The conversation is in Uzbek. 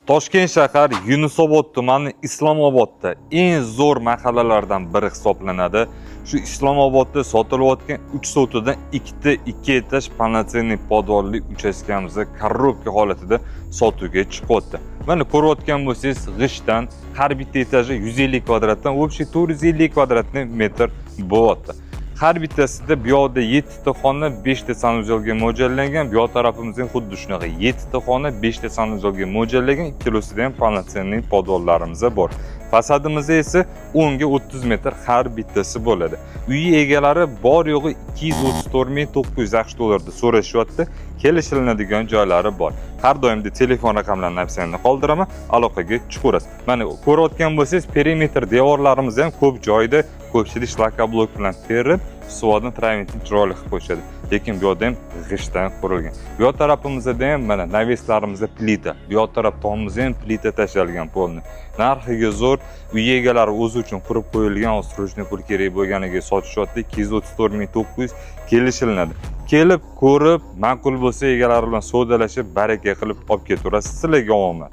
Toshkent shahar Yunusobod tumani Islomobodda eng zo'r mahallalardan biri hisoblanadi. Shu Islomobodda sotilayotgan 3 sotidan 2 etaj polnocenniy podvolli uchastkamizda korrupsiya holatida sotuvga chiqyapti. Mana ko'rayotgan bo'lsangiz, g'ishtdan har bitta etaji 150 kvadratdan, общий 450 kvadratni metr bo'lyapti. Har bittasida bu yoqda 7 ta xona, 5 ta sanuzelga mo'ljallangan. Bu yoq tarafimizda xuddi shunaqa 7 ta xona, 5 ta sanuzelga mo'ljallangan. Ikkalasida ham polnocenniy podvollarimiz bor. Fasadimizda esa 10 ga 30 metr har bittasi bo'ladi. Uy egalari bor yo'g'i 234.900 AQSh dollarida so'rashyapti. Kelishiladigan joylari bor. Har doimda telefon raqamlarini opsiyasini qoldiraman, aloqaga chiqarasiz. Mana ko'rayotgan bo'lsangiz, perimetr devorlarimiz ham ko'p joyda ko'pchilik shlakablok bilan terib, suvodni travertin chiroyli qilib qo'yishadi. Lekin bu yerda ham g'ishtdan qurilgan. Bu yoq tarafimizda ham mana naveslarimizda plita. Bu yoq taraf tomimizda ham plita tashlangan polni. Narxiga zo'r, uy egalari o'zi uchun qurib qo'yilgan ostrochniy pul kerak bo'lganiga sotishyapti. 234.900 kelishiladi. Kelib, ko'rib, ma'qul bo'lsa egalari bilan savdolashib, baraka qilib olib ketaverasiz. Sizlarga omad.